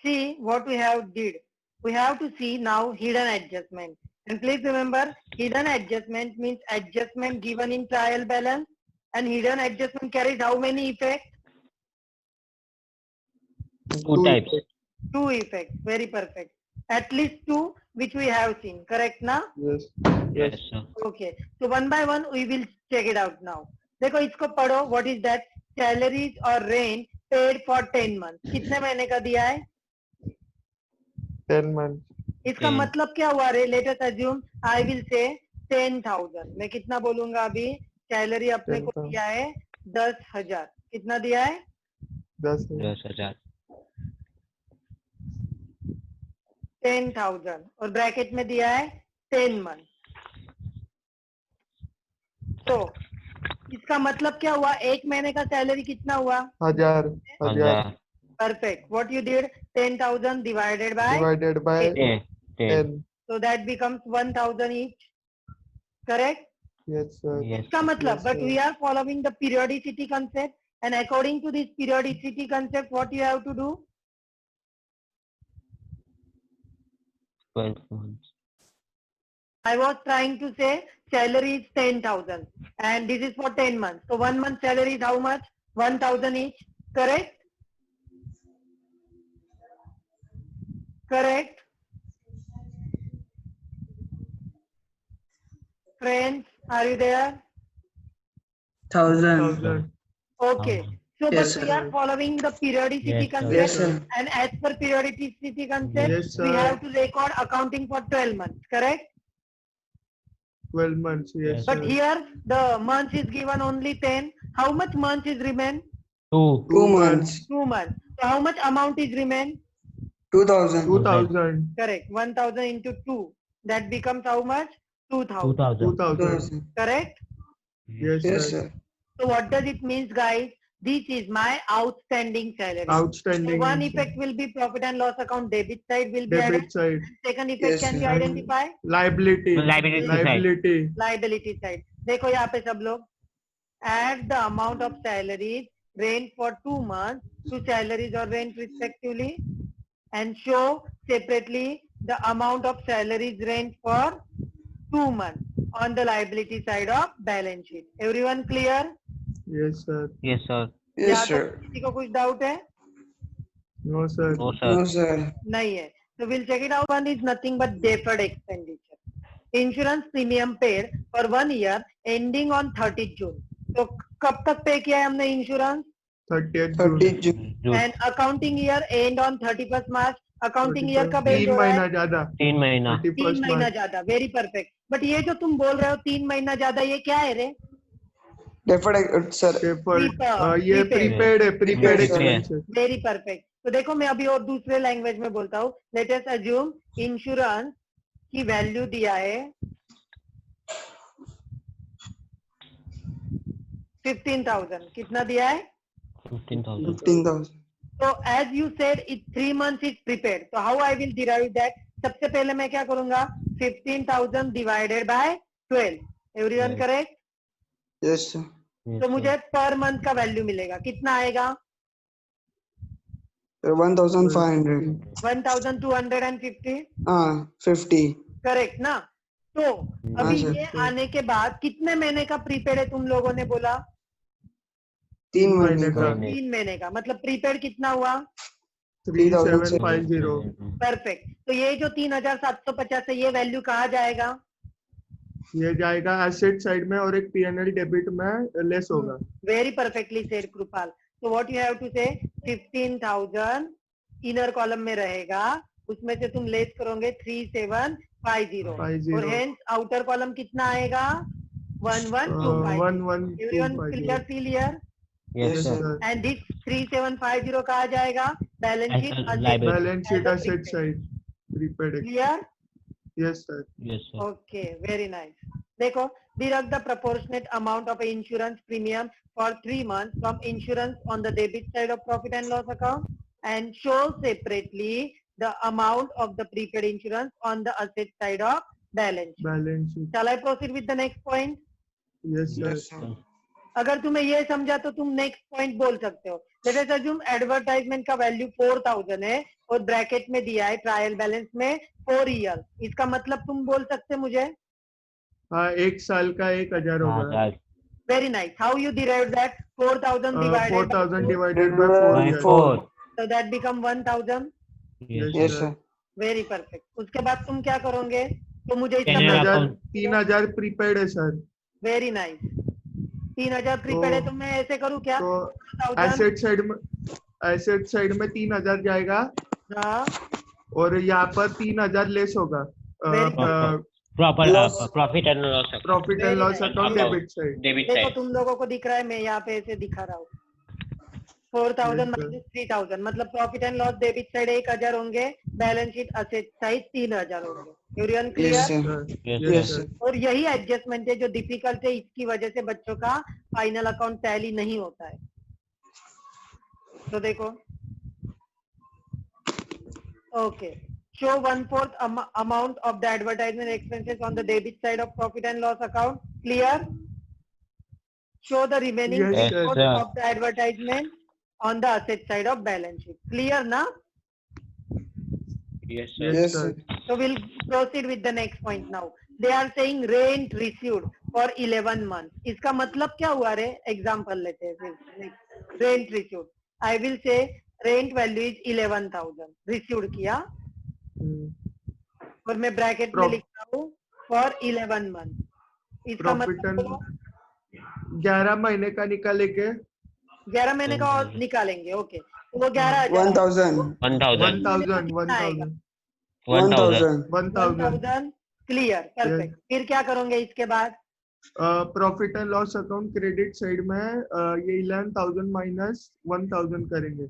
see what we have did. We have to see now hidden adjustment. And please remember, hidden adjustment means adjustment given in trial balance, and hidden adjustment carries how many effects? Two types. Two effects. Very perfect. At least two, which we have seen. Correct now? Yes. Yes, sir. Okay. So one by one, we will check it out now. देखो इसको पढ़ो. What is that? Salaries or rent paid for 10 months. कितने महीने का दिया है? 10 months. इसका 10. मतलब क्या हुआ रे? Let us assume I will say 10,000. मैं कितना बोलूंगा अभी? सैलरी अपने को 10,000. दिया है 10,000. कितना दिया है? 10,000. 10,000 और ब्रैकेट में दिया है 10 months. तो इसका मतलब क्या हुआ? एक महीने का सैलरी कितना हुआ? 1000. Perfect. What you did? 10,000 divided by Divided by 10. 10. so that becomes 1,000 each. Correct? Yes, sir. Yes. इसका मतलब, Yes, but sir. we are following the periodicity concept, and according to this periodicity concept, what you have to do? 12 months. I was trying to say salary is 10,000 and this is for 10 months. So 1 month salary is how much? 1,000 each. Correct? Correct. Friends, are you there? 1,000. Okay. So, Yes, but we sir. are following the periodicity Yes, sir. concept, Yes, sir. and as per periodicity concept, Yes, we sir. have to record accounting for 12 months. Correct? 12 months. Yes, Yes. But sir. here the months is given only 10. How much months is remain? 2. 2 months. 2 months. So how much amount is remain? 2,000. 2,000. Correct. 1,000 into 2. That becomes how much? 2,000. 2,000. 2,000. Correct? Yes, Yes, sir. sir. So what does it means, guys? This is my outstanding salary. Outstanding. So one effect will be profit and loss account debit side will be added. Debit side. Second effect Yes, can you sir. identify? Liability. Liability side. Liability. Liability side. देखो यहाँ पे सब लोग add the amount of salaries rent for 2 months to salaries or rent respectively, and show separately the amount of salaries rent for 2 months on the liability side of balance sheet. Everyone clear? Yes, sir. Yes, sir. Yes, यहाँ sir. तक किसी को कुछ doubt है? No, sir. No, sir. No, sir. नहीं है. So we'll check it out. One is nothing but deferred expenditure. Insurance premium paid for 1 year ending on 30th June. तो कब तक पे किया है हमने insurance? 30th June. 30 June. June. And accounting year and on 31st March. Accounting year कब and 3 हो रहा महीना है? ज्यादा. 3 महीना. 3 31st महीना March. ज्यादा. Very perfect. बट ये जो तुम बोल रहे हो 3 महीना ज्यादा, ये क्या है रे? Deferred, sir. Deferred. Prepaid. ये Prepaid. prepaid है. Prepaid Prepaid, sir. expenses. Very perfect. तो देखो मैं अभी और दूसरे लैंग्वेज में बोलता हूँ. लेट अस अज्यूम इंश्योरेंस की वैल्यू दिया है 15,000. कितना दिया है? 15,000. 15,000. So as you said, it 3 months is prepared. So how I will derive that? सबसे पहले मैं क्या करूंगा? 15,000 divided by 12. Everyone Yes. correct? Yes, sir. Yes, तो sir. मुझे पर मंथ का वैल्यू मिलेगा. कितना आएगा? 1,500. 1,250. 50. करेक्ट ना? तो अभी हाँ, ये सर. आने के बाद कितने महीने का प्रीपेड है तुम लोगों ने बोला? 3 महीने का. का. 3 महीने का. मतलब प्रीपेड कितना हुआ? 3750. परफेक्ट. तो ये जो 3,750 है, ये वैल्यू कहाँ जाएगा? ये जाएगा एसेट साइड में और एक P&L डेबिट में लेस होगा. Very perfectly said Kripal. So what you have to say, 15,000 inner column में रहेगा, उसमें से तुम लेस करोगे 3750 और हेंस आउटर कॉलम कितना आएगा? 1125. 1125. Everyone clear till here? Yes, Yes, sir. sir. And this 3750 कहाँ जाएगा? Balance sheet. As a liability. Balance sheet As a asset prepaid. side. Prepaid. Clear? Yes, sir. Yes, sir. Okay, very nice. देखो, deduct the proportionate amount of insurance premium for 3 months from insurance on the debit side of profit and loss account, and show separately the amount of the prepaid insurance on the asset side of balance sheet. Balance sheet. Shall I proceed with the next point? Yes, sir. Yes, sir. अगर तुम्हें ये समझा तो तुम next point बोल सकते हो. Let us assume advertisement का वैल्यू 4000 है और ब्रैकेट में दिया है ट्रायल बैलेंस में 4 ईयर। इसका मतलब तुम बोल सकते मुझे? हाँ, 1 साल का 1000 होगा। 1000 very nice. How you derive that? 4000 divided 4000 divided by by 4 by years. 4. so that become 1000। Yes. Yes, sir. Very perfect. उसके बाद तुम क्या करोगे? तो मुझे इसका General 3000 account. 3000 प्रीपेड है सर। Very nice. 3000 प्रीपेड है तो मैं ऐसे करूँ क्या? तो 4000 एसेट साइड में 3000 जाएगा हाँ और यहाँ पर 3000 लेस होगा। Very good. Proper Loss. profit and loss account. Profit and Very loss nice. Account Account. Debit side. Debit देखो side. तुम लोगों को दिख रहा है, मैं यहाँ पे ऐसे दिखा रहा हूँ। 4000 Yes, sir. माइनस 3000 मतलब profit and loss debit side 1000 होंगे, बैलेंस शीट असेट साइड 3000 होंगे। यूरियन Yes, clear? sir. Yes, Yes, sir. sir. और यही एडजस्टमेंट है जो डिफिकल्ट है, इसकी वजह से बच्चों का फाइनल अकाउंट टैली नहीं होता है। तो देखो, okay, show 1/4 amount of the advertisement expenses on the debit side of profit and loss account. Clear? Show the remaining Yes, Yes, 3/4 sir. of the advertisement on the asset side of balance sheet. Clear na? Yes, sir. Yes, sir. So we'll proceed with the next point now. They are saying rent received for 11 months. इसका मतलब क्या हुआ रे? Example लेते हैं फिर। Rent received. I will say rent value is 11,000. Received किया और मैं ब्रैकेट में लिख रहा हूँ for 11 months. इसका प्रॉफिट मतलब 11 महीने का निकालेंगे 11 महीने का और निकालेंगे। ओके, तो वो 11,000 1000. 1000. 1000 1000. 1000 क्लियर, परफेक्ट। फिर क्या करोगे इसके बाद? Profit and loss account credit side में ये 11,000 माइनस 1000 करेंगे।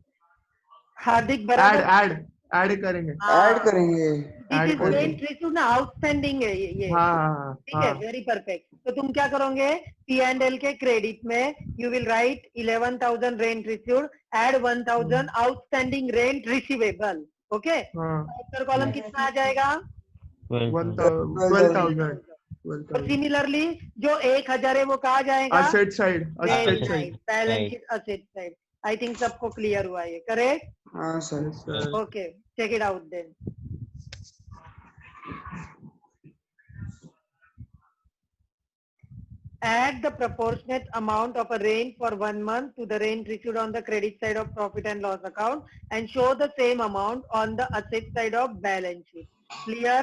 हार्दिक बराबर ऐड करेंगे। Add करेंगे. दिस add इज करेंगे। रेंट रिसीव ना, आउटस्टैंडिंग है ये। हाँ ठीक है, वेरी परफेक्ट। तो तुम क्या करोगे? P&L के क्रेडिट में you will write 11,000 rent received, add 1,000 outstanding rent receivable. Okay, after column कितना आ जाएगा? 12,000 और सिमिलरली जो 1,000 है वो कहाँ जाएगा? Asset side very nice, balance sheet asset side. I think सबको क्लियर हुआ ये, करेक्ट? हाँ, sir. Okay, check it out then. Add the proportionate amount of a rent for 1 month to the rent received on the credit side of profit and loss account and show the same amount on the asset side of balance sheet. Clear?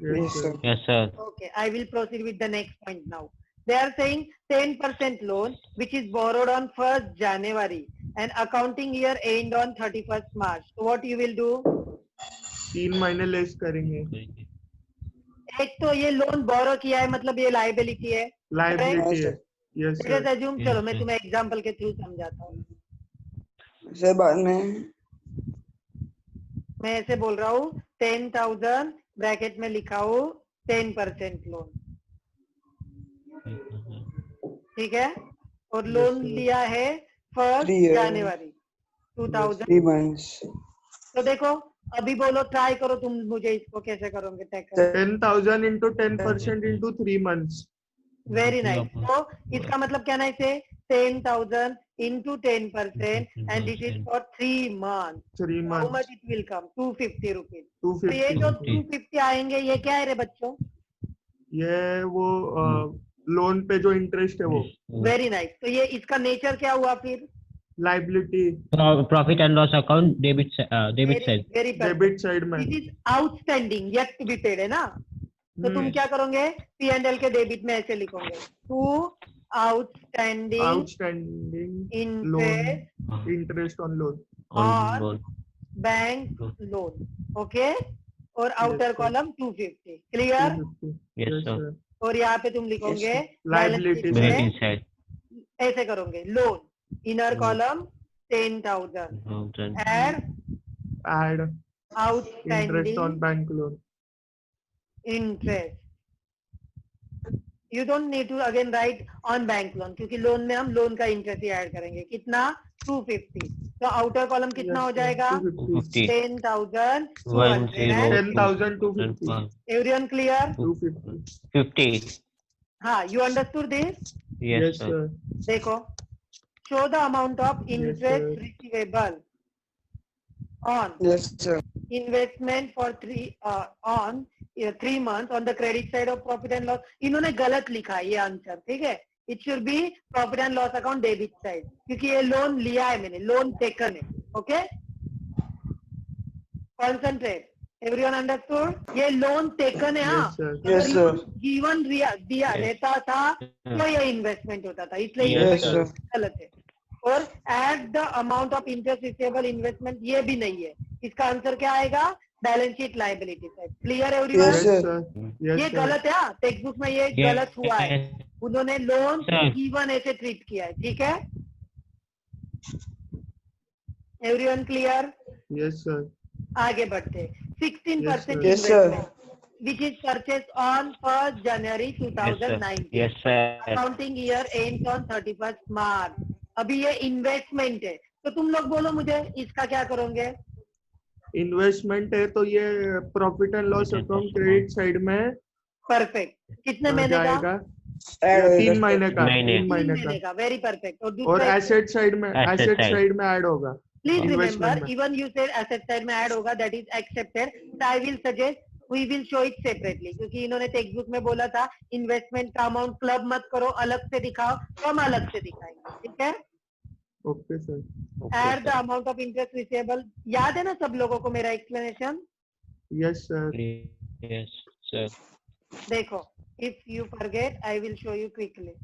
Yes, sir. Yes, sir. Okay, I will proceed with the next point now. They are saying 10% loan which is borrowed on 1st January and accounting year end on 31st March. So what you will do? 3 महीने less करेंगे। एक तो ये loan बोरो किया है मतलब ये liability है। लाइबिलिटी है। Yes Let us sir. assume, चलो मैं तुम्हें एग्जांपल के थ्रू समझाता हूँ। सर बाद में मैं ऐसे बोल रहा हूँ 10,000 ब्रैकेट में लिखा हूँ 10% लोन, ठीक है, और लोन लिया है 1st 3 years. जनवरी 2000। 3 months. तो देखो अभी बोलो, ट्राई करो तुम मुझे इसको कैसे करोगे tackle. 10,000 into 10% into 3 months. Very nice. तो इसका मतलब क्या ना, इसे 10,000 into 10% and this is for 3 months. 3 How months. much it will come? 250 rupees. 250. तो ये जो 250 आएंगे ये क्या है रे बच्चों? ये वो लोन पे जो इंटरेस्ट है वो वेरी नाइस। तो ये इसका नेचर क्या हुआ फिर? Liability Profit and loss account debit side. Very debit side में। This is outstanding yet to be paid है ना, तो तुम क्या करोगे? P&L के डेबिट में ऐसे लिखोगे to outstanding interest interest on loan और loan. Bank loan. ओके, और outer sir. Column 250। Clear? Yes, sir. और यहाँ पे तुम लिखोगे Liability balance sheet Debit में side. ऐसे करोगे loan inner column 10,000 1000. Add add interest on outstanding bank loan. Interest. You don't need to again write on bank loan, क्योंकि loan में हम लोन का इंटरेस्ट ही ऐड करेंगे। कितना? 250। तो आउटर कॉलम कितना हो जाएगा? 250. 10,200। 10,250 एवरीवन क्लियर? 250। 50. हाँ, you understood this? Yes, sir. देखो, show the amount of interest sir. receivable on Yes, sir. investment for 3 months on the credit side of profit and loss. इन्होंने गलत लिखा है ये आंसर, ठीक है. It should be profit and loss account debit side, क्योंकि ये loan लिया है मैंने, लोन टेकन है. Okay, concentrate. Everyone understood? ये लोन टेकन है. हाँ, Yes, sir. Yes, अगर sir. लोन जीवन दिया Yes. रहता था तो ये इन्वेस्टमेंट होता था, इसलिए Yes, Yes, ये sir. गलत है. और at the amount of interest receivable investment ये भी नहीं है. इसका आंसर क्या आएगा? Balance sheet liability side. Clear everyone? Yes, Yes, sir. sir. Yes, ये sir. गलत है. टेक्स्ट बुक में ये गलत हुआ है. उन्होंने लोन Sir. गिवन ऐसे ट्रीट किया है. ठीक है, एवरीवन क्लियर? Yes, sir. आगे बढ़ते. 16% Yes, sir. Investment which is purchase on 1 January Yes, sir. 2019. Yes, sir. Accounting year ends on 31 मार्च. अभी ये इन्वेस्टमेंट है, तो तुम लोग बोलो मुझे इसका क्या करोगे? इन्वेस्टमेंट है तो ये profit and loss account credit side में परफेक्ट. कितने महीने का? जाएगा. Add होएगा, 3 sir. महीने का. महीने. 3 महीने का. का. Very perfect. और और दूसरा एसेट साइड में Asset एसेट side. साइड में ऐड होगा. प्लीज investment रिमेंबर, में. Even you said asset side में ऐड होगा, that is accepted. I will suggest we will show it separately, क्योंकि इन्होंने टेक्स्ट बुक में बोला था इन्वेस्टमेंट का अमाउंट क्लब मत करो, अलग से दिखाओ, तो हम अलग से दिखाएंगे. ठीक है. Okay sir. Add the amount of interest receivable. याद है ना सब लोगों को मेरा explanation? Yes sir. Yes, sir. देखो, if you forget I will show you quickly.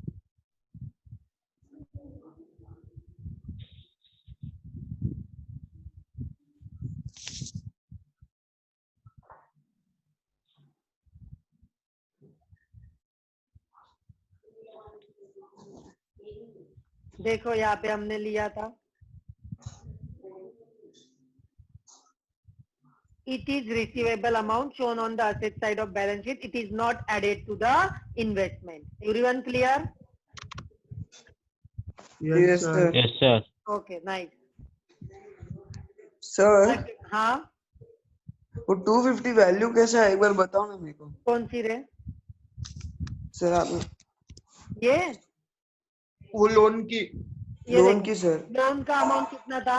देखो यहाँ पे हमने लिया था, it is receivable amount shown on the asset side of balance sheet. It is not added to the investment. Everyone clear? Yes Yes, sir. sir. Yes, sir. Okay, nice. Sir, हाँ, वो 250 value कैसा है एक बार बताओ ना मेरे को. कौन सी रे? सर आप ये वो लोन की. ये लोन देखो, की सर. लोन का अमाउंट कितना था?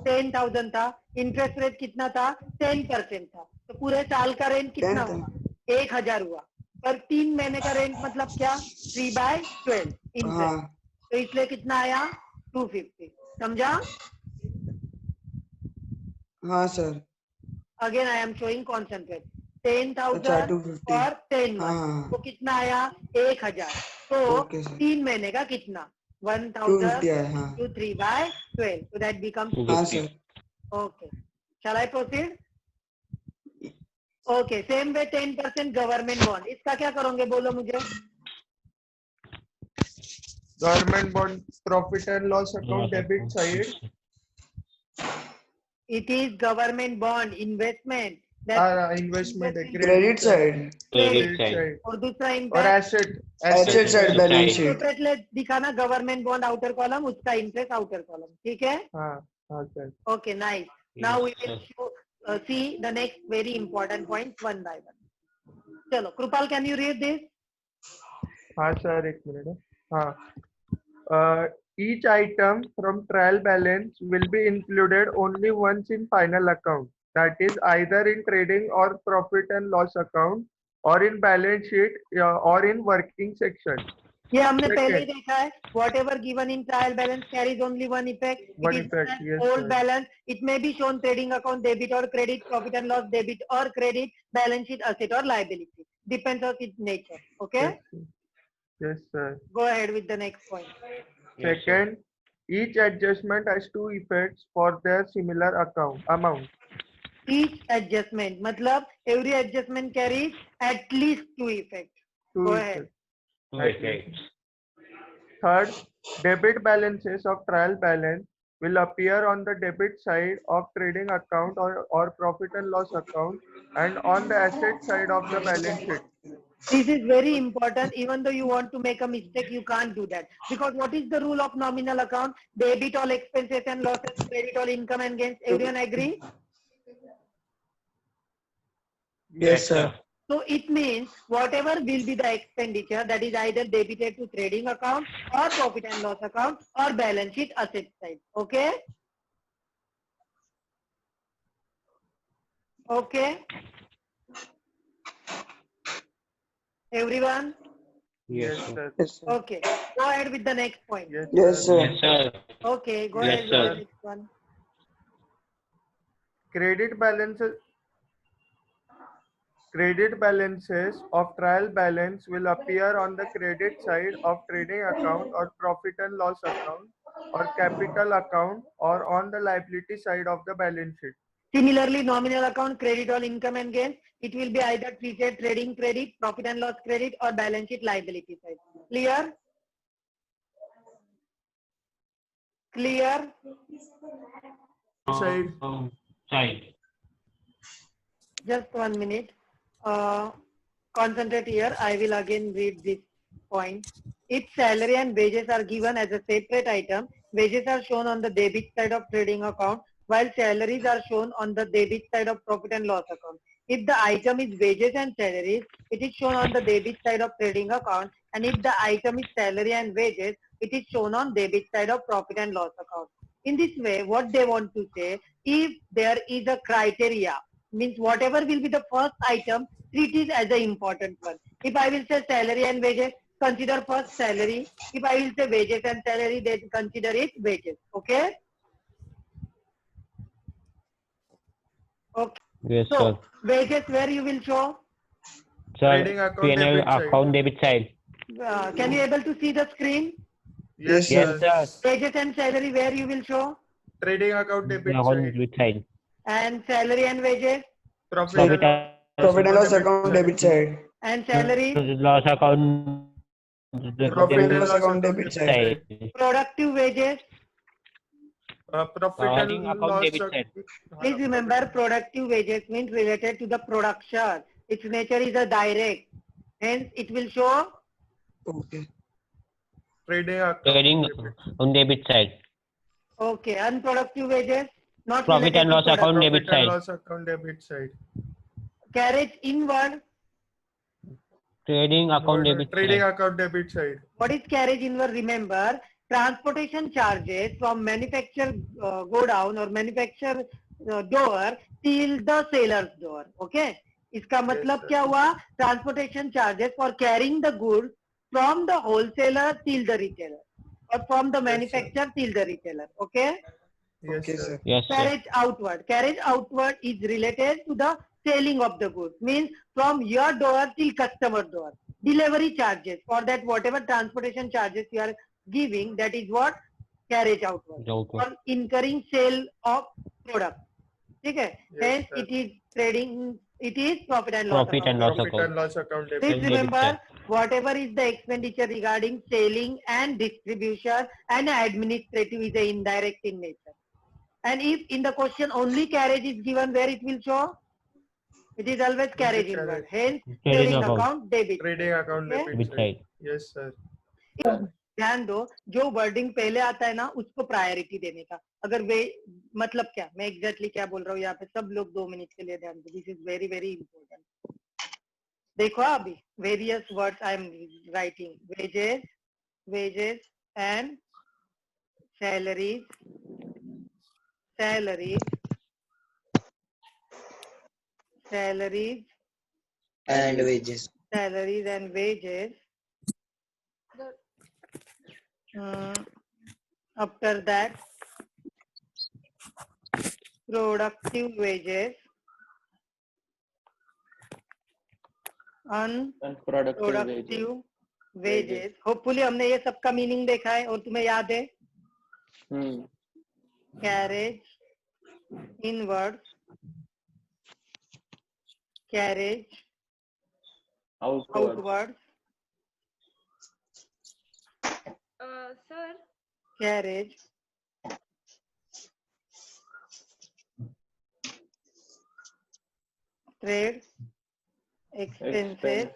10,000 था. इंटरेस्ट रेट कितना था? 10% था. तो पूरे साल का रेंट कितना 10 हुआ? 1,000 हुआ. पर 3 महीने का रेंट मतलब क्या? 3/12 इंटरेस्ट. हाँ तो इसलिए कितना आया? 250. समझा? हाँ sir. Again I am showing concentrate. अच्छा 10,000 250. और 10 हाँ मंथ. तो हाँ. कितना आया? 1,000. तो ओके सर. 3 महीने का कितना? 250 1,000 आया. हाँ to 3/12. So that becomes हाँ 250. Sir. okay. Shall I proceed? Okay. Same way 10% government bond. इसका क्या करोगे बोलो मुझे? Government bond profit and loss account debit side. It is government bond investment. That investment है. Credit side. Credit side. और दूसरा और impact asset side balance sheet. Separately दिखाना. गवर्नमेंट बॉन्ड आउटर कॉलम, उसका इंटरेस्ट आउटर कॉलम. ठीक है. हाँ हाँ sir. Okay, nice. Now we Yes, will sir. show, see the next very important points one by one. चलो, Krupal, can you read this? हाँ sir एक minute. हाँ. Each item from trial balance will be included only once in final account. That is either in trading or profit and loss account, or in balance sheet, or in working section. ये हमने Second. पहले ही देखा है. Whatever given in trial balance carries only one effect. One It is effect, an yes, old sir. balance. It may be shown trading account debit or credit, profit and loss debit or credit, balance sheet asset or liability. Depends on its nature. Okay. Yes sir. Go ahead with the next point. Yes, sir. Second, each adjustment has two effects for their similar amount. Each adjustment, मतलब every adjustment carries at least 2 effects. Two Go effects. ahead. Okay. Third, debit balances of trial balance will appear on the debit side of trading account or profit and loss account and on the asset side of the balance sheet. This is very important. Even though you want to make a mistake, you can't do that. Because what is the rule of nominal account? Debit all expenses and losses, credit all income and gains. Everyone agree? Yes sir. So it means whatever will be the expenditure, that is either debited to trading account or profit and loss account or balance sheet asset side. Okay? Okay? Everyone? Yes, Yes, sir. sir. Yes, sir. Okay. Go ahead with the next point. Yes, Yes, sir. sir. Yes, sir. Okay, go Yes, ahead with the sir. next one. Credit balances of trial balance will appear on the credit side of trading account or profit and loss account or capital account or on the liability side of the balance sheet. Similarly, nominal account, credit or income and gain, it will be either treated trading credit, profit and loss credit or balance sheet liability side. Clear? Clear? Side. Side. Just 1 minute. Concentrate here. I will again read this point. If salary and wages are given as a separate item, wages are shown on the debit side of trading account, while salaries are shown on the debit side of profit and loss account. If the item is wages and salaries, it is shown on the debit side of trading account, and if the item is salary and wages, it is shown on debit side of profit and loss account. In this way, what they want to say, if there is a criteria, means whatever will be the first item, treat it as an important one. If I will say salary and wages, consider first salary. If I will say wages and salary, then consider it wages. Okay? Okay. Yes, sir. So, wages where you will show? Trading Sir, account P&L debit side. account debit side. Can you able to see the screen? Yes, Yes, Yes, sir. sir. Wages and salary where you will show? Trading account debit Account side. debit side. And salary and wages? Profit Profit and Profit and loss debit account side. debit side. And salaries? Loss account Profit and debit loss account debit debit side. side. Productive wages? Profit Trading and account loss. debit side. Please remember, productive wages means related to the production. Its nature is a direct. Hence, it will show. Okay. Trading account Trading debit. on debit side. Okay, unproductive wages not Profit related and to loss production. account debit Profit and side. loss account debit side. Carriage inward. Trading account debit Trading side. account debit side. What is carriage inward? Remember, transportation charges from manufacturer go down or manufacturer door till the seller's door. Okay. इसका मतलब sir. क्या हुआ? Transportation charges for carrying the goods from the wholesaler till the retailer or from the sir. manufacturer till the retailer. Okay. Yes, Okay, sir. sir. Yes, sir. Carriage outward. Carriage outward is related to the selling of the goods. Means from your door till customer door. Delivery charges, for that whatever transportation charges you are giving, that is what? Carriage outward. Outward. For incurring sale of product. Okay? Yes, Hence sir. it is trading, it is profit and loss Profit account. and loss Profit account. and loss account debit. Please Debit remember, side. whatever is the expenditure regarding selling and distribution and administrative is a indirect in nature. And if in the question only carriage is given, where it will show? It is always carriage inward. Hence, Trading trading account. account debit. Trading account Okay? debit Debit side. side. Yes, sir. ध्यान दो, जो wording पहले आता है ना, उसको priority देने का. अगर वे मतलब क्या, मैं एग्जैक्टली क्या बोल रहा हूँ यहाँ पे, सब लोग 2 मिनट के लिए ध्यान दो. This is very very important. देखो अभी various words I am writing. Wages, wages and salaries, salaries, salaries, And wages. salaries and wages. After that, productive wages, unproductive wages. Hopefully हमने ये सबका मीनिंग देखा है और तुम्हें याद है. Carriage inwards, carriage outwards, Sir, carriage trade expenses,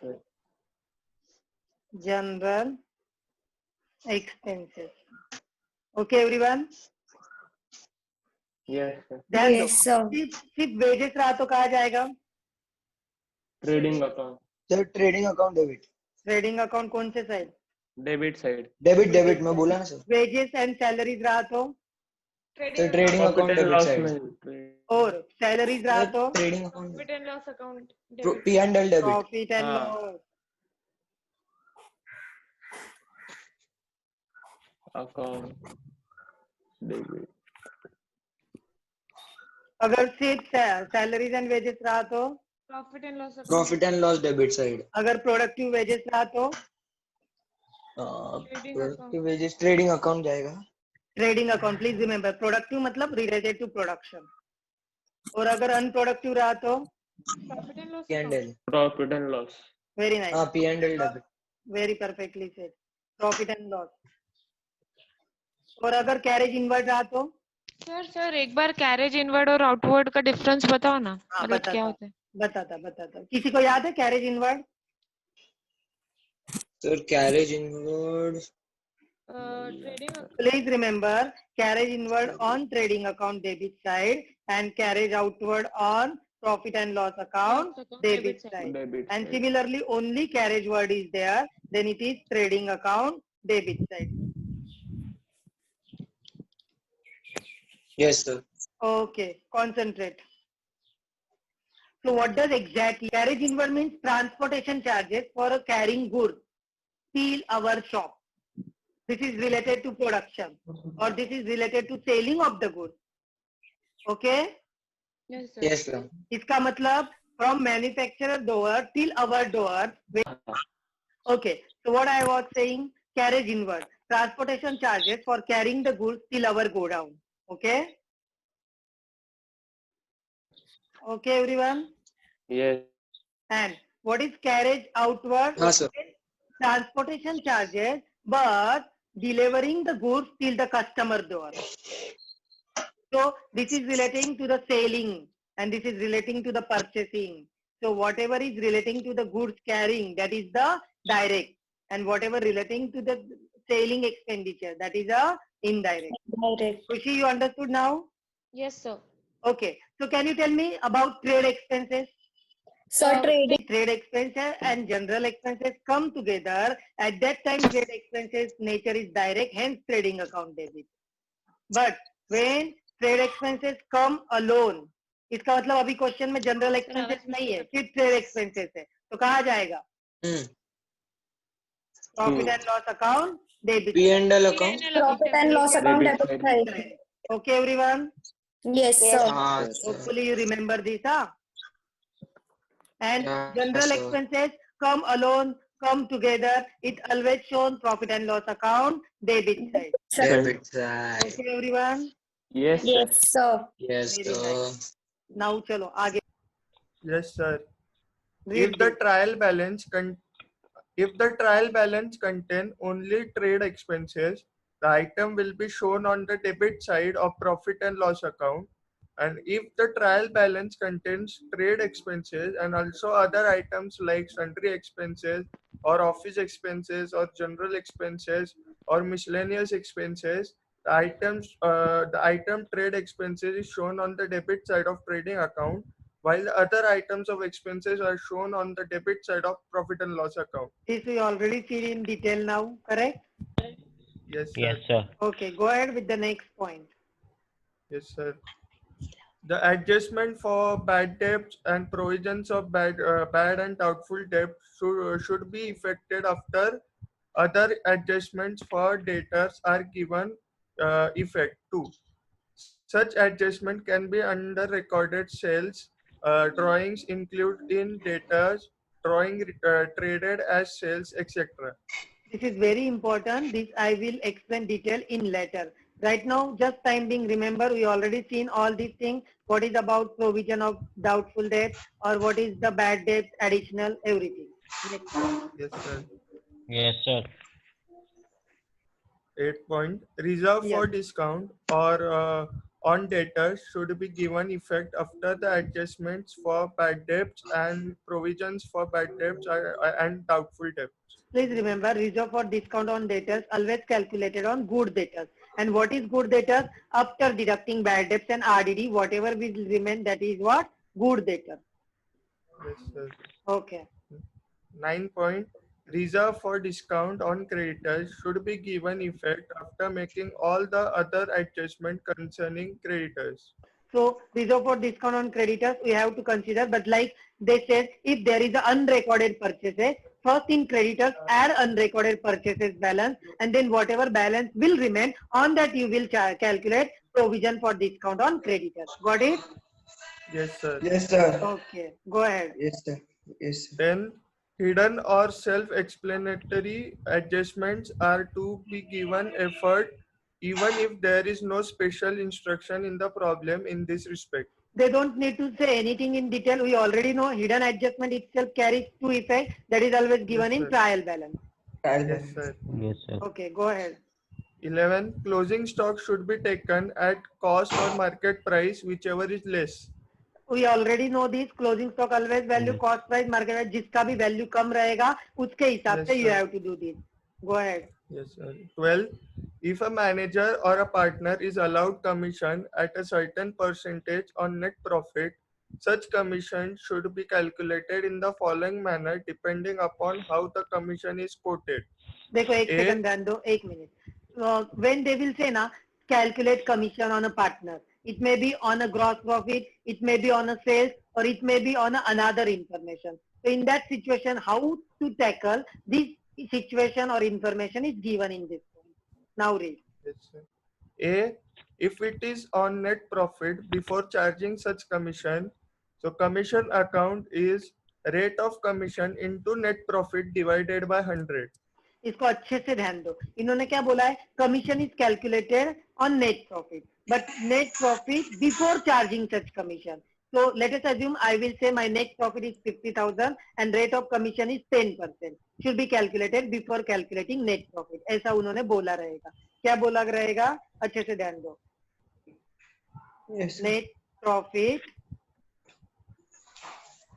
general expenses. Okay, everyone? Yes, sir. ध्यान दो. Yes, sir. सिर्फ वेजेस रहा तो कहा जाएगा trading account, sir trading account debit, trading account कौन से साइड? डेबिट साइड, डेबिट मैं बोला ना सर. वेजेस एंड सैलरीज रहा तो? Sir Trading trading account. Profit account and debit loss side. में और सैलरीज रहा तो? Trading account Profit and loss account. Debit. P and L debit. Profit and हाँ. लॉस. अकाउंट डेबिट, अगर सिर्फ salaries and wages रहा तो? Profit and loss account. Profit and loss debit side. अगर प्रोडक्टिव वेजेस रहा तो? Trading account. Wages trading account जाएगा. Trading account. Please remember, productive मतलब रिलेटेड टू प्रोडक्शन. और अगर अनप्रोडक्टिव रहा तो? Profit and loss P and account. L. Profit and loss, very nice. हाँ P and L debit. Very perfectly said. Profit and loss. और अगर carriage inward रहा तो? सर एक बार कैरेज इनवर्ड और आउटवर्ड का डिफरेंस बताओ ना. हाँ, मतलब बताता क्या हूँ. होता है? बताता. किसी को याद है carriage inward? Sir carriage inward. Trading account. Please remember, carriage inward on trading account debit side and carriage outward on profit and loss account debit side. Debit And side, similarly, only carriage word is there, then it is trading account debit side. Yes sir. Okay, concentrate. So what does exactly carriage inward means? Transportation charges for carrying goods till our shop. This is related to production or this is related to selling of the goods. Okay? Yes, sir. Yes sir. इसका मतलब from manufacturer door till our door. Okay. So what I was saying, carriage inward, transportation charges for carrying the goods till our go down. Okay. Okay, everyone. Yes, And what is carriage outward? हाँ sir. Transportation charges, but delivering the goods till the customer door. So this is relating to the selling and this is relating to the purchasing. So whatever is relating to the goods carrying, that is the direct, and whatever relating to the selling expenditure, that is a indirect. Direct. Khushi, you understood now? Yes, sir. Okay. So can you tell me about trade expenses? So trading. Trade expenses and general expenses come together. At that time, trade expenses nature is direct, hence trading account debit. But when trade expenses come alone, इसका मतलब अभी question में general expenses नहीं है, सिर्फ trade expenses है, तो कहाँ जाएगा? Profit and loss account debit. P and L account. Profit and loss account Debit debit side. side. Okay, everyone. Yes, sir. हाँ Hopefully you remember this, huh? And Yeah, general sir. expenses come alone, come together. It always shown profit and loss account debit side. Debit side. Okay, everyone. Yes sir, Yes, sir. Yes Very sir. Now चलो आगे. Yes, sir. Read If the this. trial balance contain only trade expenses, the item will be shown on the debit side of profit and loss account. And if the trial balance contains trade expenses and also other items like sundry expenses or office expenses or general expenses or miscellaneous expenses, the item trade expenses is shown on the debit side of trading account, while the other items of expenses are shown on the debit side of profit and loss account. This we already see in detail now, correct? Yes, sir. Yes, sir. Okay, go ahead with the next point. Yes, sir. The adjustment for bad debts and provisions of bad and doubtful debts should be effected after other adjustments for debtors are given effect too. Such adjustment can be under recorded sales. Drawings include in debtors, drawing traded as sales, etc. This is very important. This I will explain detail in later. Right now, just time being, remember we already seen all these things. What is about provision of doubtful debt or what is the bad debt, additional, everything. Next point. Yes, sir. Yes, sir. 8 point. Reserve for Yes. discount or on debtors should be given effect after the adjustments for bad debts and provisions for bad debts and doubtful debts. Please remember, reserve for discount on debtors always calculated on good debtors. And what is good debtors? After deducting bad debts and RDD, whatever will remain, that is what? Good debtors. Yes, sir. Okay. 9 point. Reserve for discount on creditors should be given effect after making all the other adjustment concerning creditors. So reserve for discount on creditors we have to consider, but like they said, if there is a unrecorded purchases, first in creditors add unrecorded purchases balance, and then whatever balance will remain on that you will calculate provision for discount on creditors. Got it? Yes, sir. Yes, sir. Okay, go ahead. Yes, sir. Yes, sir. Then hidden or self-explanatory adjustments are to be given effort even if there is no special instruction in the problem in this respect. They don't need to say anything in detail. We already know hidden adjustment itself carries two effects. That is always given Yes, in sir. trial balance. Trial Yes, balance. sir. Yes, sir. Okay, go ahead. 11. Closing stock should be taken at cost or market price, whichever is less. We already know this. Closing stock always value Yes. cost price market price. जिसका भी value कम रहेगा उसके हिसाब Yes, से you sir. have to do this. Go ahead. Yes, sir. 12. If a manager or a partner is allowed commission at a certain percentage on net profit, such commission should be calculated in the following manner depending upon how the commission is quoted. देखो एक A- second ध्यान दो, एक minute. When they will say ना calculate commission on a partner, it may be on a gross profit, it may be on a sales, or it may be on another information. So in that situation, how to tackle this situation or information is given in this one. Now read. Yes, sir. A. If it is on net profit before charging such commission, so commission account is rate of commission into net profit divided by 100. इसको अच्छे से ध्यान दो. इन्होंने क्या बोला है? Commission is calculated on net profit, but net profit before charging such commission. So let us assume I will say my net profit is 50,000 and rate of commission is 10%. Should be calculated before calculating net profit. ऐसा उन्होंने बोला रहेगा. क्या बोला रहेगा? अच्छे से ध्यान दो. Yes, sir. Net profit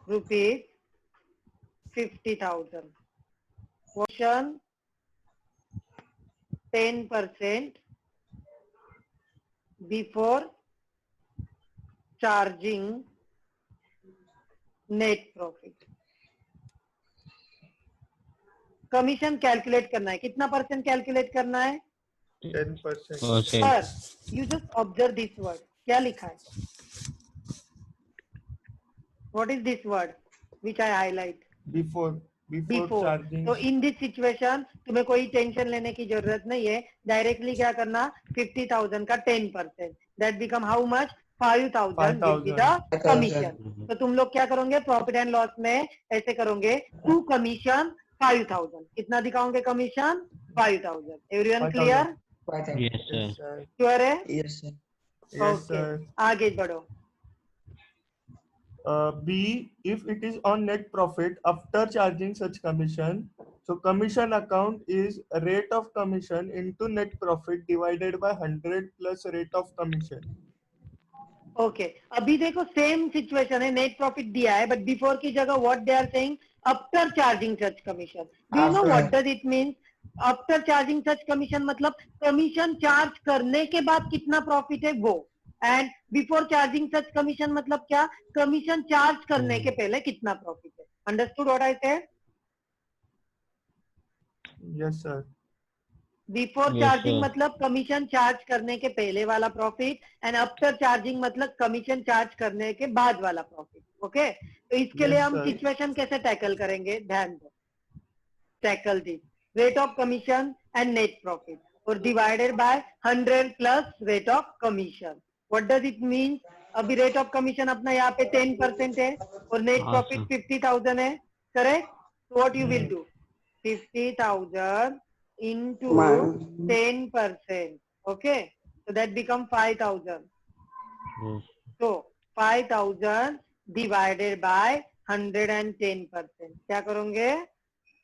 rupees 50,000. Portion 10% before charging net profit. Commission calculate करना है. कितना परसेंट कैलकुलेट करना है? 10%. Sir you just observe this word. क्या लिखा है? What is this word which I highlight? Before charging. तो इन दिस सिचुएशन तुम्हें कोई टेंशन लेने की जरूरत नहीं है. डायरेक्टली क्या करना? 50,000 का 10%, that become how much? 5,000 will be the 5,000. commission. तो तुम लोग क्या करोगे? प्रॉफिट एंड लॉस में ऐसे करोगे, टू कमीशन 5,000. कितना दिखाओगे commission? 5,000. Everyone 5,000. Clear? 5,000. Yes, sir. Yes, sir. Clear है? Yes, sir. Yes, okay, sir. आगे बढ़ो. B. If it is on net profit after charging such commission, so commission account is rate of commission into net profit divided by 100 plus rate of commission. Okay अभी देखो same situation है. Net profit दिया है, but before की जगह what they are saying? After charging such commission. Do you know After. What does it mean? After charging such commission मतलब commission charge करने के बाद कितना प्रॉफिट है वो, and before charging such commission मतलब क्या? कमीशन चार्ज करने के पहले कितना प्रॉफिट है. Understood what I said? Yes, sir. Before Yes, charging sir. मतलब कमीशन चार्ज करने के पहले वाला प्रॉफिट, एंड आफ्टर चार्जिंग मतलब कमीशन चार्ज करने के बाद वाला प्रॉफिट. ओके, तो इसके Yes, लिए हम sir. सिचुएशन कैसे टैकल करेंगे? ध्यान दो. Tackle this rate of commission and net profit और divided by 100 plus rate of commission. What does it mean? अभी रेट ऑफ कमीशन अपना यहाँ पे 10% है और नेट हाँ, प्रॉफिट sir. 50,000 है. Correct? What you will do? 50,000 into Man. 10%. Okay, so that become 5,000. Yes. So 5,000 divided by 110%. क्या करोगे?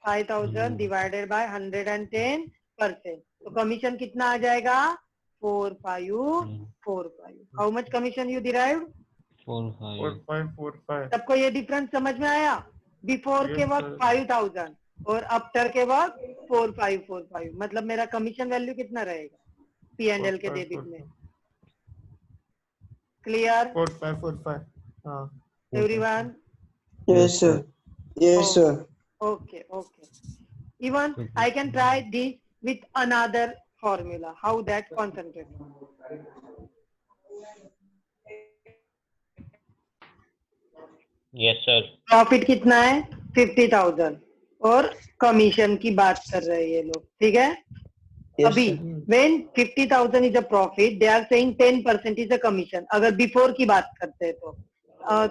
5,000 divided by 110%. तो कमीशन कितना आ जाएगा? 4,545. How much commission you derived? 4, 5. 4545. सबको ये डिफरेंस समझ में आया? बिफोर Yes, के वक्त sir. 5,000 और आफ्टर के वक्त 4,545. मतलब मेरा कमीशन वैल्यू कितना रहेगा P&L के डेबिट में? क्लियर 4545. हाँ. Everyone? Yes, sir. Yes, sir. Okay, okay. Even I can try this with another formula. How that? Concentrate. Yes, sir. Profit कितना है 50,000 और कमीशन की बात कर रहे हैं ये लोग, ठीक है? Yes, अभी sir. when 50,000 is a profit, they are saying 10% is a commission. अगर बिफोर की बात करते हैं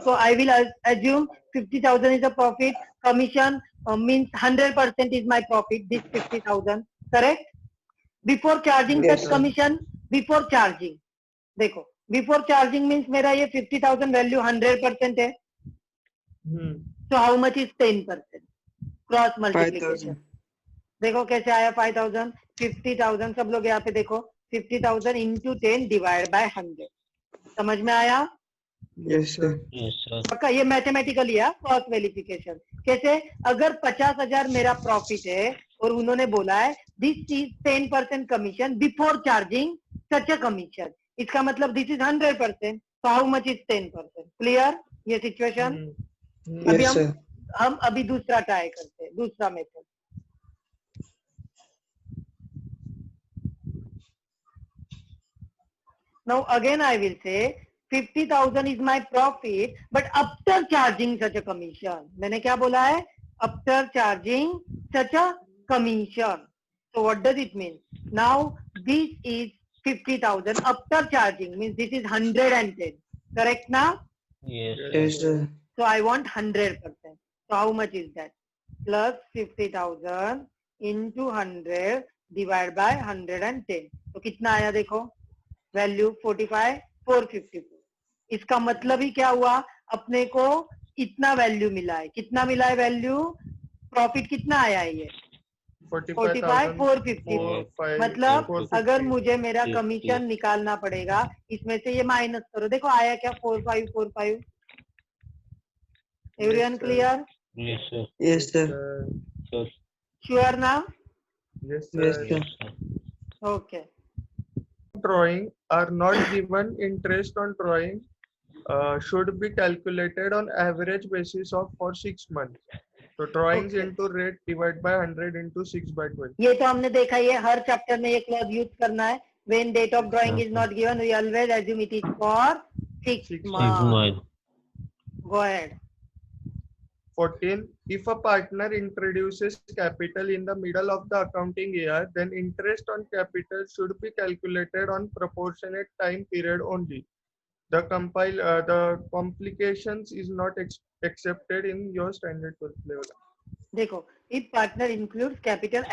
तो I will assume 50,000 is a profit. Commission means 100% is my profit. This 50,000, correct? Before charging Yes, such sir. commission, before charging, देखो before charging means मेरा ये 50,000 value 100% है. So how much is 10%? Cross multiplication. 5,000. देखो कैसे आया 5,000. 50,000 सब लोग यहाँ पे देखो 50,000 into 10 divided by 100. समझ में आया? Yes, sir. Yes, sir. पक्का ये मैथमेटिकली है क्रॉस वेरिफिकेशन. कैसे? अगर 50,000 मेरा प्रॉफिट है और उन्होंने बोला है this is 10% commission before charging such a commission, इसका मतलब दिस इज 100%. तो हाउ मच इज 10%? क्लियर ये सिचुएशन? अभी Yes, sir. हम अभी दूसरा ट्राई करते हैं, दूसरा method. Now again I will say 50,000 is my profit, but after charging such a commission. मैंने क्या बोला है? After charging such a commission. So what does it mean? Now this is 50,000 after charging means this is 110. Correct now? Yes, Yes, sir. So I want 100%. So how much is that? Plus 50,000 into 100 divided by 110. तो कितना आया देखो? Value 45 454. इसका मतलब ही क्या हुआ? अपने को इतना वैल्यू मिला है. कितना मिला है वैल्यू? प्रॉफिट कितना आया है ये? 45 454. मतलब 450. अगर मुझे मेरा Yes, कमीशन yes. निकालना पड़ेगा, इसमें से ये माइनस करो. देखो आया क्या? 4545. Everyone clear? Yes, sir. Yes, sir. Sure. Sure ना? Yes, Yes, sir. sir. Yes, sir. Okay. Drawing are not given interest on drawing should be calculated on average basis of for 6 months. So drawings Okay. into rate divided by 100 into 6 by 12. ये तो हमने देखा, ये हर chapter में ये clause use करना है. When date of drawing is not given, we always assume it is for 6 6 months. Sigma. Go ahead. 14. If a partner introduces capital in the middle of the accounting year, then interest on capital should be calculated on proportionate time period only. The complications is not accepted in your standard 12th level. देखो, if partner includes capital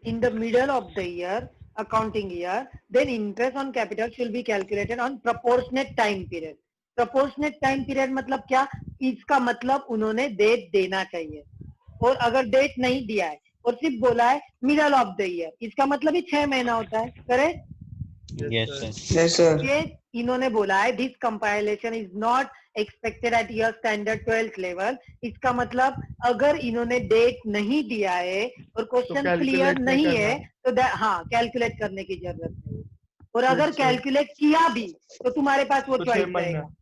in the middle of the year, accounting year, then interest on capital should be calculated on proportionate time period. Proportionate time period मतलब क्या? इसका मतलब उन्होंने date देना चाहिए, और अगर डेट नहीं दिया है और सिर्फ बोला है मिडल ऑफ द ईयर, इसका मतलब ही 6 महीना होता है. Correct? Yes, sir. Yes, sir. ये इन्होंने बोला है this compilation is not expected at your standard 12th level. इसका मतलब अगर इन्होंने डेट नहीं दिया है और क्वेश्चन calculate क्लियर नहीं नहीं करना. है तो हाँ कैलकुलेट करने की जरूरत नहीं है. और अगर अच्छा. कैलकुलेट किया भी तो तुम्हारे पास वो तो 6 चॉइस महीना. रहेगा.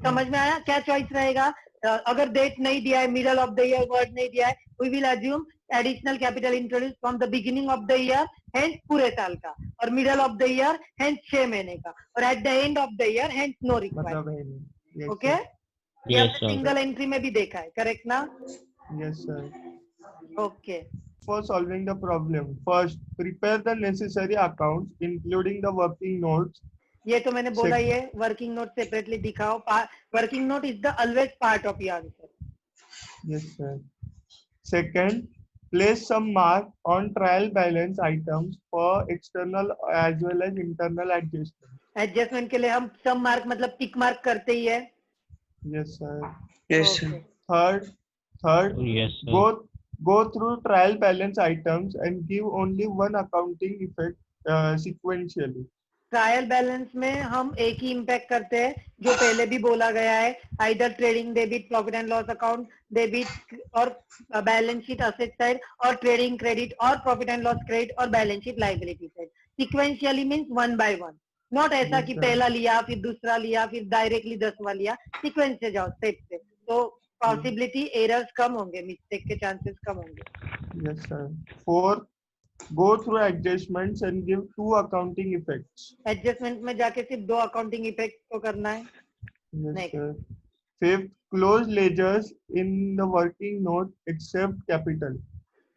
समझ में आया? क्या चॉइस रहेगा? अगर डेट नहीं दिया है, middle of the year word नहीं दिया है, we will assume additional capital introduce from the beginning of the year, hence पूरे साल का, और middle of the year hence 6 महीने का, और at the end of the year hence no required. मतलब है नहीं. Yes, okay? sir. ये Yes, हमने sir. सिंगल एंट्री में भी देखा है. करेक्ट ना? Yes, sir. Okay. For solving the problem, first prepare the necessary accounts, including the working notes. ये तो मैंने बोला ही है, वर्किंग नोट सेपरेटली दिखाओ. Working note is the always part of your answer. Yes, sir. Second, place some mark on trial balance items for external as well as internal adjustment. Adjustment के लिए हम सम mark मतलब tick mark करते ही है. Yes, sir. Yes, sir. Third, Yes, sir. go through trial balance items and give only one accounting effect sequentially. Trial balance में हम एक ही impact करते हैं जो पहले भी बोला गया है, either trading debit profit and loss account debit और बैलेंस शीट असेट साइड, और ट्रेडिंग क्रेडिट और प्रॉफिट एंड लॉस क्रेडिट और balance sheet liability side. Sequentially means 1 by 1. Not ऐसा Yes, कि sir. पहला लिया फिर दूसरा लिया फिर डायरेक्टली 10वां लिया. सीक्वेंस से जाओ, स्टेप से. तो पॉसिबिलिटी एरर्स कम होंगे, मिस्टेक के चांसेस कम होंगे. Yes, sir. 4. Go through adjustments and give 2 accounting effects. Adjustment में जाके सिर्फ 2 अकाउंटिंग इफेक्ट को करना है. Yes, Next. sir. 5th, close ledgers in the working note except capital.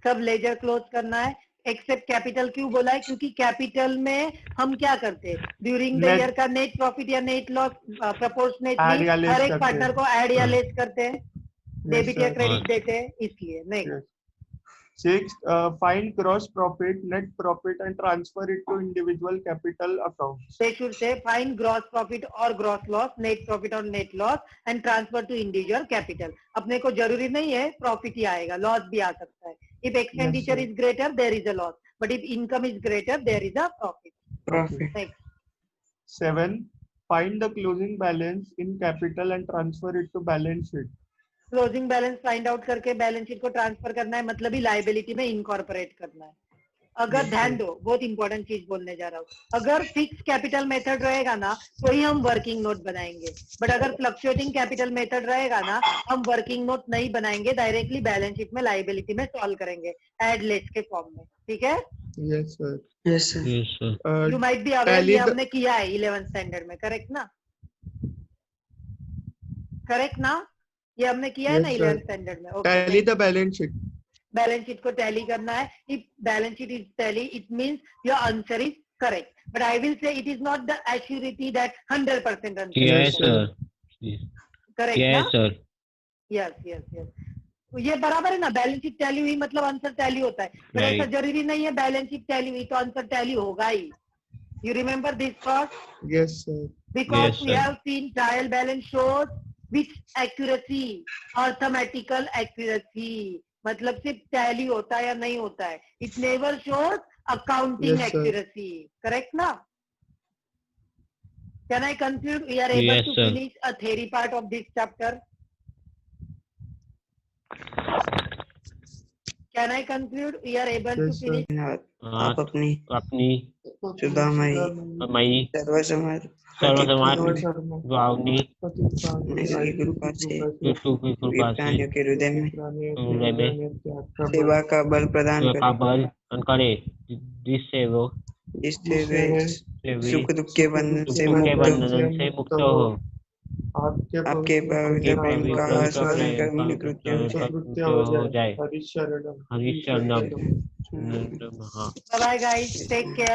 सब लेजर क्लोज करना है एक्सेप्ट कैपिटल. क्यों बोला है? क्योंकि कैपिटल में हम क्या करते हैं ड्यूरिंग द Net- ईयर का नेट प्रॉफिट या नेट लॉस Add प्रोपोर्शनेटली या less हर एक करते पार्टनर हैं. को ऐड या लेस करते हैं, डेबिट या sir. क्रेडिट देते हैं, इसलिए. Next. Yes. 6th, find gross profit, net profit and transfer it to individual capital accounts. They should say find gross profit or gross loss, net profit or net loss and transfer to individual capital. अपने को जरूरी नहीं है profit ही आएगा, loss भी आ सकता है. If expenditure sir. is greater, there is a loss. But if income is greater, there is a profit. Profit. Next. 7. Find the closing balance in capital and transfer it to balance sheet. Closing balance find out करके balance sheet को transfer करना है, मतलब ही liability में incorporate करना है. अगर ध्यान दो, बहुत इंपॉर्टेंट चीज बोलने जा रहा हूँ. अगर फिक्स कैपिटल मेथड रहेगा ना तो ही हम वर्किंग नोट बनाएंगे. बट अगर फ्लक्चुएटिंग कैपिटल मेथड रहेगा ना, हम वर्किंग नोट नहीं बनाएंगे, डायरेक्टली बैलेंस शीट में लायबिलिटी में सॉल्व करेंगे एड लेस के फॉर्म में. ठीक है. Yes, sir. Yes, sir. Yes, sir. You might be aware, Tally ये the- हमने किया है 11th स्टैंडर्ड में. करेक्ट ना? करेक्ट ना? ये हमने किया है ना Yes, sir. 11th स्टैंडर्ड में. Tally the balance sheet. Balance sheet को टैली करना है. If balance sheet is tally, it means your answer is correct. But I will say it is not the assurity that 100% answer. Yes, sir. sir. Correct Yes, ना? sir. Yes yes yes. ये बराबर है ना, balance sheet tally हुई मतलब answer tally होता है. पर Right. ऐसा जरूरी नहीं है बैलेंस शीट टैली हुई तो आंसर टैली होगा ही. You remember this thought? Yes, sir. Because Yes, we sir. have seen trial balance shows with accuracy, arithmetical accuracy. मतलब सिर्फ टैली होता है या नहीं होता है. It never shows accounting Yes, sir. accuracy. Correct ना? Can I conclude? We are able Yes, to sir. finish a theory part of this chapter. Can I conclude? We are able to Yes, sir. finish. आप अपनी अपनी सुदामयी मई सर्वसमर्थ सर्वसमाज भावनी की कृपा से विष्णु की कृपा से प्राणियों के हृदय में हृदय में सेवा का बल प्रदान का करें, बल करे, जिससे वो जिससे वे सुख दुख के बंधन से दुख के मुक्त बंधन से मुक्त हो. आपके पवित्र प्रेम का आस्वादन कर मुझे कृत्य हो जाए. कृत्य हो जाए. हरिशरणम. हरिशरणम. हम्म. हाँ. Bye bye guys. Take care.